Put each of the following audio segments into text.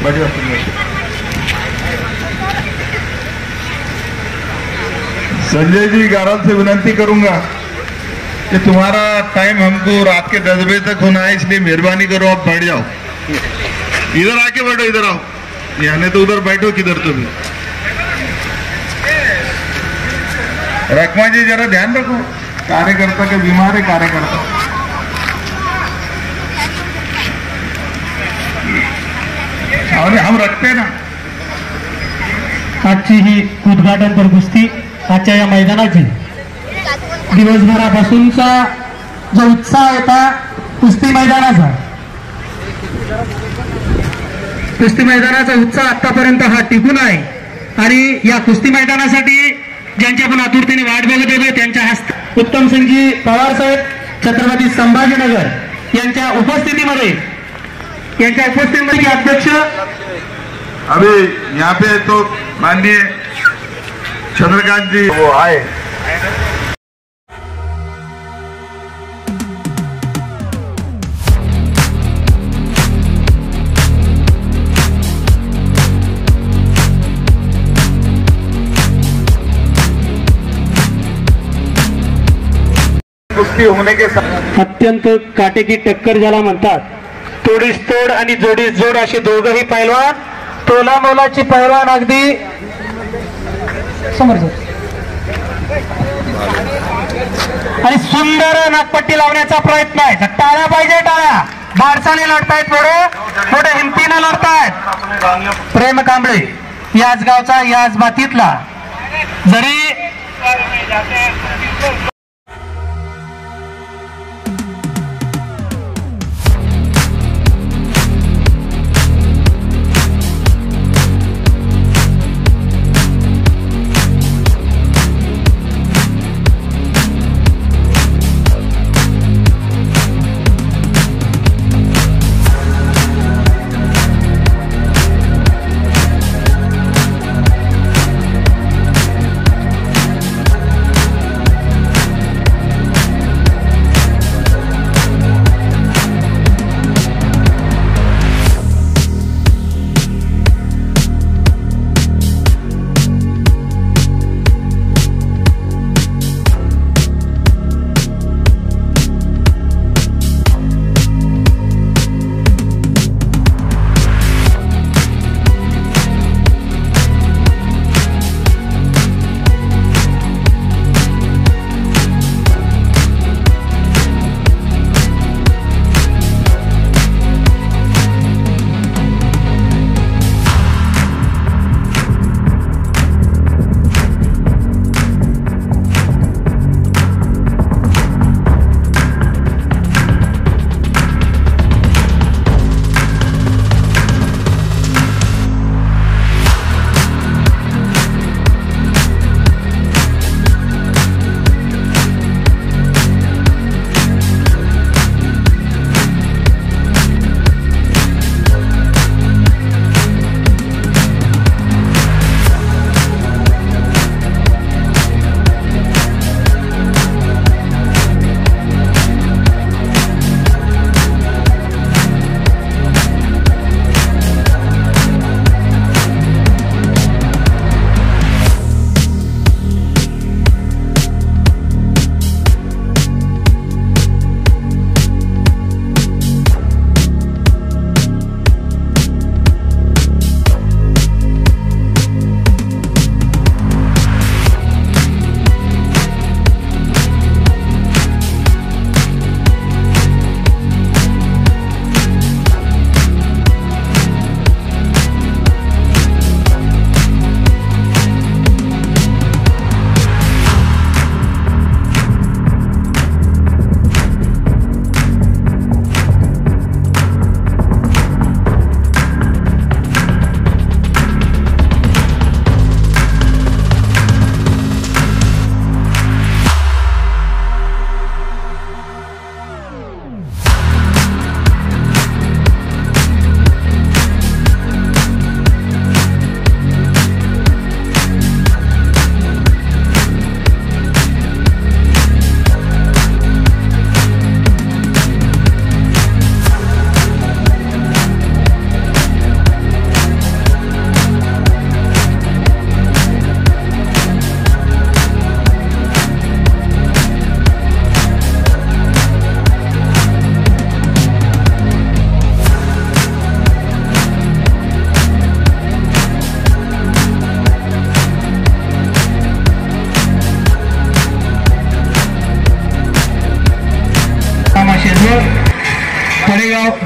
बढ़िया संजय जी गारल से विनती करूंगा कि तुम्हारा टाइम हमको रात के 10 बजे तक होना है, इसलिए मेहरबानी करो आप बैठ जाओ। इधर आके बैठो, इधर आओ, यानी तो उधर बैठो किधर तो भी। रकमा जी जरा ध्यान रखो, कार्यकर्ता के बीमार है कार्यकर्ता। और हम रखते ना। आजची ही उद्घाटनपर कुस्ती आजच्या या मैदानाची दिवसभरापासूनचा जो उत्साह होता कुस्ती मैदानाचा उत्साह आतापर्यंत हा टिकून आहे आणि या कुस्ती मैदानासाठी ज्यांची आपण आतुरतेने वाट बघत होतो त्यांच्या हस्ते उत्तम सिंहजी पवार साहेब छत्रपती संभाजीनगर यांच्या उपस्थितीमध्ये अध्यक्ष अभी यहाँ पे तो माननीय चंद्रकांत जी वो आए। कुस्ती होने के साथ अत्यंत काटेकी टक्कर ज्याला म्हणतात, तोडीस तोड आणि जोडीस जोड असे दोघंही पैलवान, तोला मोलाची पैलवान अगदी समोर आणि सुंदर नागपट्टी लावण्याचा प्रयत्न आहे। टाळ्या पाहिजे, टाळ्या बारसाने लढतायत, थोडे हिमतीने लढतायत। प्रेम कांबळे याच गावचा याच मातीतला, जरी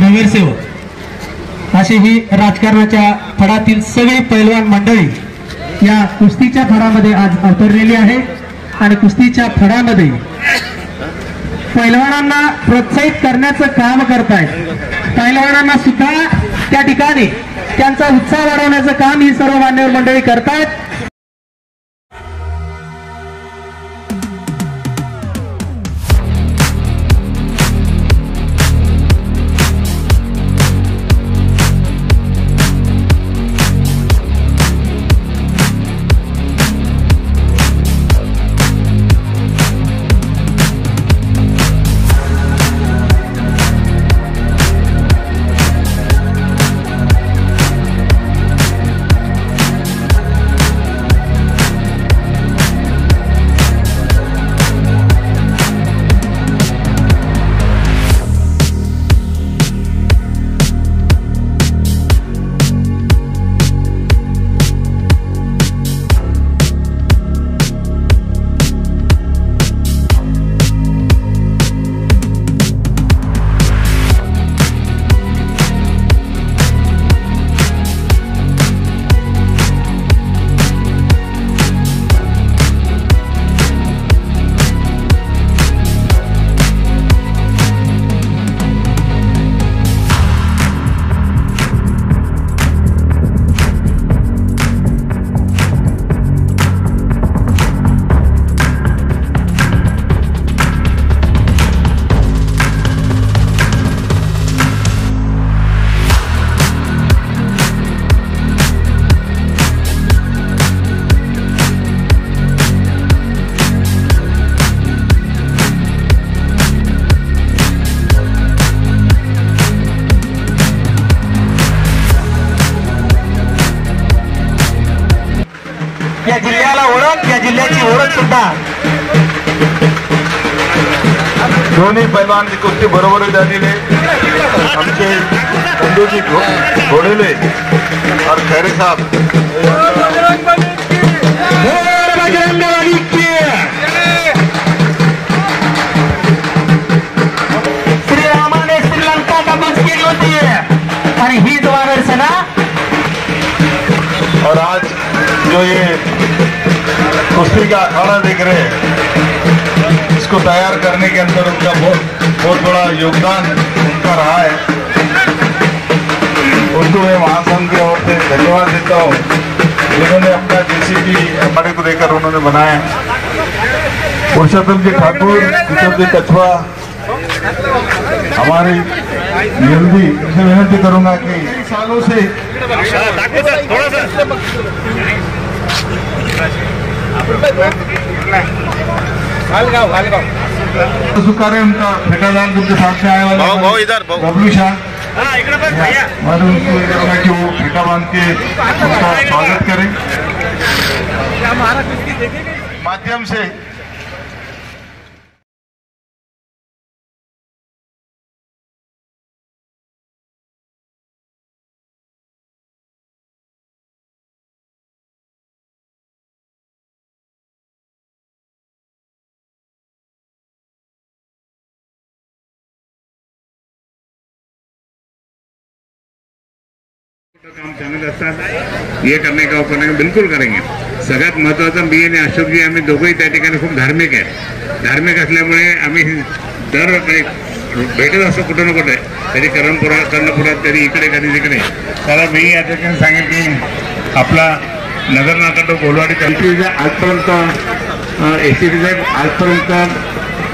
नगरसेवक अशी ही राजकारणाच्या फडातील सगळी पैलवान मंडळी या कुस्तीच्या फडामध्ये आज अवतरलेली आहे आणि कुस्तीच्या फडामध्ये पैलवानांना प्रोत्साहित करण्याचं काम करतायत. पैलवानांना सुद्धा त्या ठिकाणी त्यांचा उत्साह वाढवण्याचं काम ही सर्व मान्यवर मंडळी करतायत. या जिल्ह्याला ओळख, या जिल्ह्याची ओळख सुद्धा दोन्ही पैलवान की कुस्ती बरोबर झालेली आमचे बंधूजी घोडेले और खैरे साहब श्रीरामाने श्रीलंका कब्ज केली होती आणि हीच वानरसेना. और आज जो ये कुश्ती का अखाड़ा देख रहे हैं इसको तैयार करने के अंदर उनका बहुत बड़ा योगदान उनका रहा है. उनको मैं महासंघ की ओर से धन्यवाद देता हूँ जिन्होंने अपना जेसीबी अखाड़े को देकर उन्होंने बनाया. पुरुषोत्तम जी ठाकुर, किशोर जी कछवा, हमारी नियमजी से विनती करूंगा कि सालों से सुखारे उनका ठेकेदार तुमके साथ से आए वाले बबलू शाह और उनको कि वो ठेका बांध के उसका स्वागत करें माध्यम से. काम चांगलं असतात हे करणे का उपक्रम बिलकुल करेंगे. सगळ्यात महत्त्वाचं मी आणि अशोकजी आम्ही दोघंही त्या ठिकाणी खूप धार्मिक आहे. धार्मिक असल्यामुळे आम्ही दर भेटत असतो कुठं ना कुठे, कधी कर्णपुरात कधी इकडे कधी तिकडे. तर मी या ठिकाणी सांगेन की आपला नगर नाका तो गोलवाडी कंट्रीचा आजपर्यंत एसीबीचा आजपर्यंत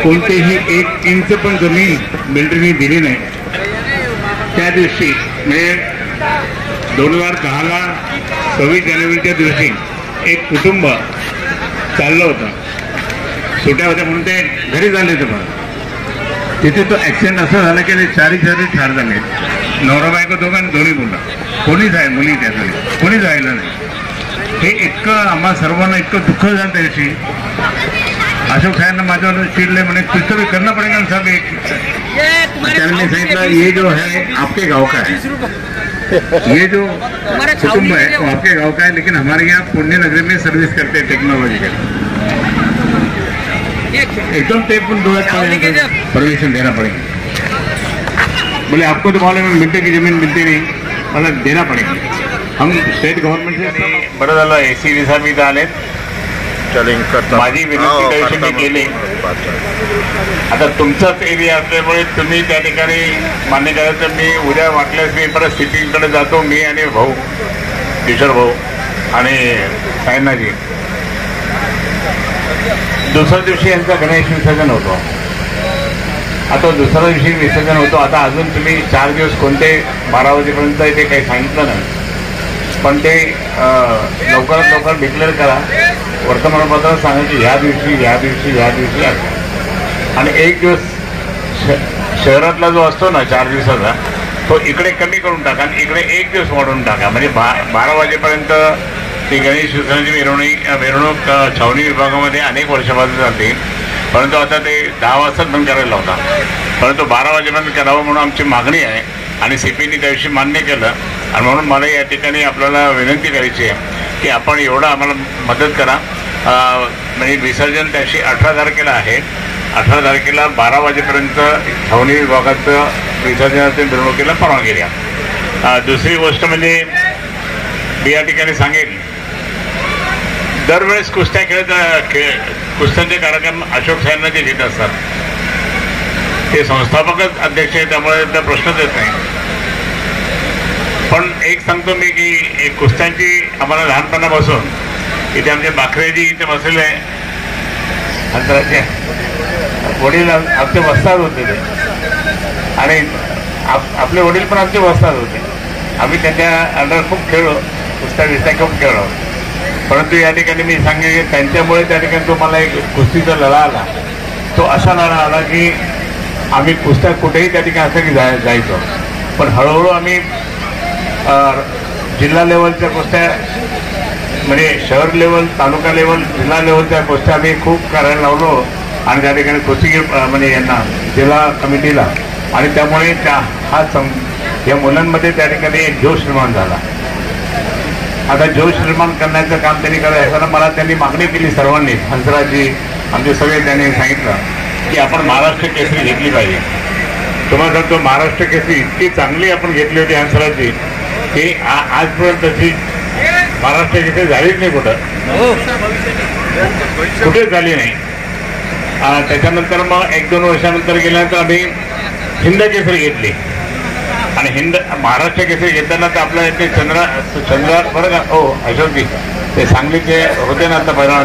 कोणतेही 1 इंच पण जमीन मिलिटरीने दिली नाही. त्या दिवशी म्हणजे 2010ला 26 जानेवारीच्या दिवशी एक कुटुंब चाललं होतं, सुट्या होत्या म्हणून ते घरी झाले होते. पण तिथे तो ॲक्सिडेंट असं झाला की ते चारी ठार झाले. नवरा बायको दोन्ही मुलं, कोणीच आहे मुली त्यासाठी कोणी जायला नाही. हे इतकं आम्हा सर्वांना इतकं दुःख झालं त्या दिवशी. अशोक साहेबांना माझ्यावर चिडले, म्हणे कुछ तो भी करना पड़ेगा ना साहब. त्याने सांगितलं ये जो है आपके गाँव का है, ये जो कुटुंब है वो आपके गाँव का है, लेकिन हमारे यहाँ पुण्य नगरी में सर्विस करते हैं टेक्नोलॉजी का. एकदम टेप परमिशन देना पड़ेगा. बोले आपको तो मालूम है मिलते की जमीन मिलती नहीं, मतलब देना पड़ेगा. हम स्टेट गव्हर्नमेंट से बरं झालं AC विसा मी आलेत. माझी विनंती त्या दिवशी मी केली. आता तुमचाच एरिया असल्यामुळे तुम्ही त्या ठिकाणी मान्य करायचं. तर मी उद्या वाटल्यास मी परत सिटीकडे जातो, मी आणि भाऊ किशोर भाऊ आणि सायनाजी. दुसऱ्या दिवशी यांचा गणेश विसर्जन होतो. आता दुसऱ्या दिवशी विसर्जन होतो. आता अजून तुम्ही 4 दिवस कोणते 12 वाजेपर्यंत ते काही सांगितलं नाही, पण ते लवकरात लवकर डिक्लेअर करा. वर्तमानपत्रात सांगा की ह्या दिवशी आणि एक दिवस शहरातला जो असतो ना 4 दिवसाचा, तो इकडे कमी करून टाका आणि इकडे 1 दिवस वाढवून टाका. म्हणजे 12 वाजेपर्यंत ती गणेश विसर्जनची मिरवणूक छावणी विभागामध्ये अनेक वर्षापासून चालते. परंतु आता ते 10 वाजताच बंद करायला होता, परंतु 12 वाजेपर्यंत करावं म्हणून आमची मागणी आहे आणि CPनी त्या दिवशी मान्य केलं. आणि म्हणून मला या ठिकाणी आपल्याला विनंती करायची आहे की आपण एवढं आम्हाला मदत करा. म्हणजे विसर्जन त्याशी 18 तारखेला आहे. 18 तारखेला 12 वाजेपर्यंत छावणी विभागाचं विसर्जनाच्या मिरवणुकीला परवानगी द्या. दुसरी गोष्ट म्हणजे मी या ठिकाणी सांगेन, दरवेळेस कुस्त्यांचे कार्यक्रम अशोक साहेबांना जे घेत असतात ते संस्थापकच अध्यक्ष आहे, त्यामुळे त्या प्रश्नच येत नाही. पण एक सांगतो मी की कुस्त्यांची आम्हाला लहानपणापासून इथे आमचे बाखरेजी इथे बसलेले आहे, अंतराचे वडील आमचे वस्ताद होते ते, आणि आपले वडील पण आमचे वस्ताद होते. आम्ही त्यांच्या अंडर खूप खेळलो, कुस्त्या खूप खेळलो. परंतु या ठिकाणी मी सांगेन की त्यांच्यामुळे त्या ठिकाणी तो मला एक कुस्तीचा लढा आला. तो असा लढा आला की आम्ही कुस्त्या कुठेही त्या ठिकाणी असं की जायचो. पण हळूहळू आम्ही जिल्हा लेवलच्या कुस्त्या, म्हणजे शहर लेवल, तालुका लेवल, जिल्हा लेवलच्या कुस्त्या आम्ही खूप करायला लावलो. आणि त्या ठिकाणी कुस्तीगीर म्हणजे यांना जिल्हा कमिटीला, आणि त्यामुळे या मुलांमध्ये त्या ठिकाणी एक जोश निर्माण झाला. आता जोश निर्माण करण्याचं काम त्यांनी करायचं. मला त्यांनी मागणी केली सर्वांनी, हंसराजी आमचे सगळे, त्यांनी सांगितलं की आपण महाराष्ट्र केसरी घेतली पाहिजे. तुम्हाला सांगतो महाराष्ट्र केसरी इतकी चांगली आपण घेतली होती हंसराजी की आजपर्यंत तशी महाराष्ट्र केसरी झालीच नाही, कुठेच झाली नाही. त्याच्यानंतर मग 1-2 वर्षानंतर गेल्यानंतर आम्ही हिंद केसरी घेतली. आणि महाराष्ट्र केसरी घेताना तर आपल्या इथे चंद्र बरं का, हो अशोकजी ते सांगलीचे होते ना आता पहिला